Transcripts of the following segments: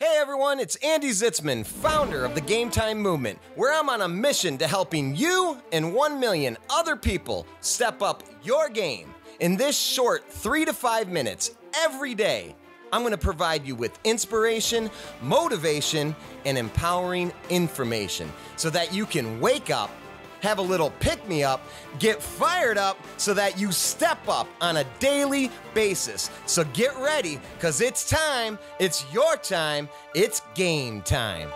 Hey everyone, it's Andy Zitzmann, founder of the GAMETIME Movement, where I'm on a mission to helping you and 1 million other people step up your game. In this short 3 to 5 minutes every day, I'm going to provide you with inspiration, motivation, and empowering information so that you can wake up, have a little pick-me-up, get fired up so that you step up on a daily basis. So get ready, because it's time, it's your time, it's game time.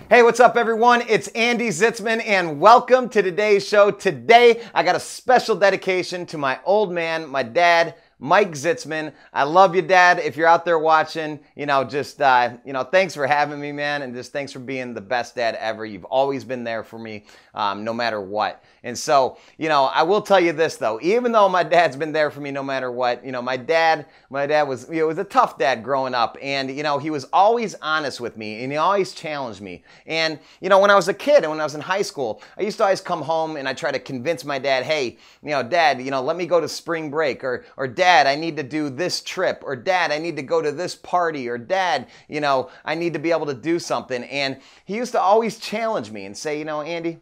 Hey, what's up everyone? It's Andy Zitzmann and welcome to today's show. Today, I got a special dedication to my old man, my dad, Mike Zitzman. I love you, Dad. If you're out there watching, thanks for having me, man, and just thanks for being the best dad ever. You've always been there for me, no matter what. And so, I will tell you this though, even though my dad's been there for me no matter what, my dad was, was a tough dad growing up, and he was always honest with me, and he always challenged me. And when I was a kid and when I was in high school, I used to always come home and I try to convince my dad, hey, Dad, let me go to spring break, or Dad, I need to do this trip, or Dad, I need to go to this party, or Dad, I need to be able to do something. And he used to always challenge me and say, Andy,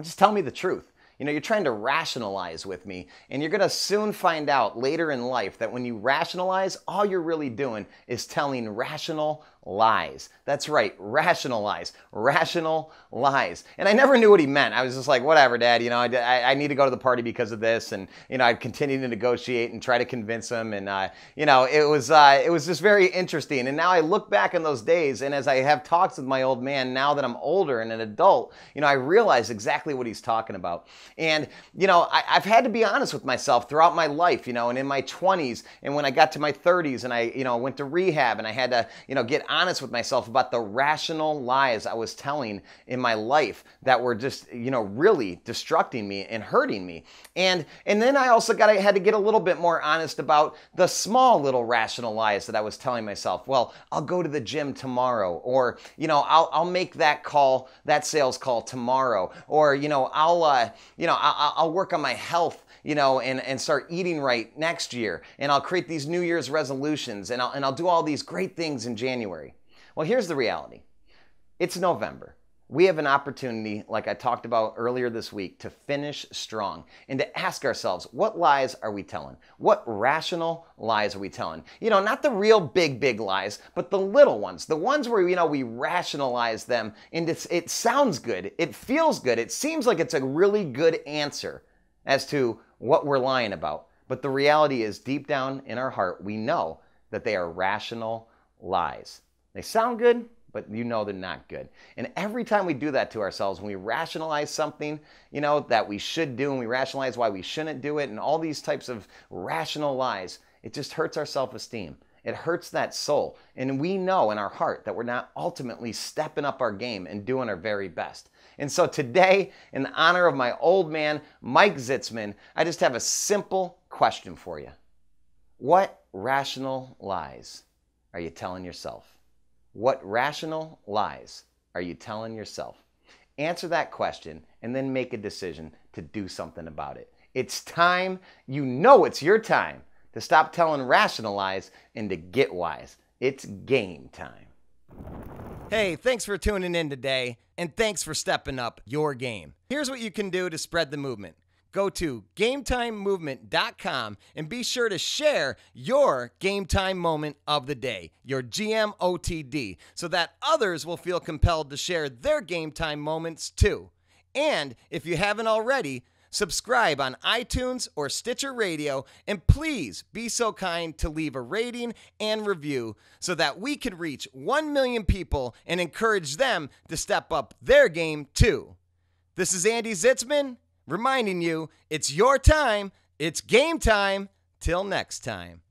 just tell me the truth. You're trying to rationalize with me, and you're going to soon find out later in life that when you rationalize, all you're really doing is telling rational lies. That's right, rationalize, rational lies. And I never knew what he meant. I was just like, whatever, Dad, I need to go to the party because of this. And, I'd continue to negotiate and try to convince him. And, it was just very interesting. And now I look back on those days, and as I have talks with my old man, now that I'm older and an adult, I realize exactly what he's talking about. And, I've had to be honest with myself throughout my life, and in my 20s, and when I got to my 30s and I, went to rehab, and I had to, get honest with myself about the rational lies I was telling in my life that were just, really destructing me and hurting me. And then I also had to get a little bit more honest about the small little rational lies that I was telling myself. Well, I'll go to the gym tomorrow, or, I'll make that call, that sales call tomorrow, or, I'll work on my health, and start eating right next year, and I'll create these New Year's resolutions, and I'll do all these great things in January. Well, here's the reality. It's November. We have an opportunity, like I talked about earlier this week, to finish strong and to ask ourselves, what lies are we telling? What rational lies are we telling? Not the real big lies, but the little ones, the ones where, we rationalize them, and it sounds good, it feels good, it seems like it's a really good answer as to what we're lying about. But the reality is, deep down in our heart, we know that they are rational lies. They sound good, but they're not good. And every time we do that to ourselves, when we rationalize something, that we should do, and we rationalize why we shouldn't do it, and all these types of rational lies, it just hurts our self-esteem. It hurts that soul. And we know in our heart that we're not ultimately stepping up our game and doing our very best. And so today, in the honor of my old man, Mike Zitzman, I just have a simple question for you. What rational lies are you telling yourself? What rational lies are you telling yourself? Answer that question and then make a decision to do something about it. It's time, it's your time to stop telling rational lies and to get wise. It's game time. Hey, thanks for tuning in today, and thanks for stepping up your game. Here's what you can do to spread the movement. Go to GAMETIMEMovement.com and be sure to share your game time moment of the day, your GMOTD, so that others will feel compelled to share their game time moments too. And if you haven't already, subscribe on iTunes or Stitcher Radio, and please be so kind to leave a rating and review so that we can reach 1 million people and encourage them to step up their game too. This is Andy Zitzman, reminding you, it's your time, it's game time. Till next time.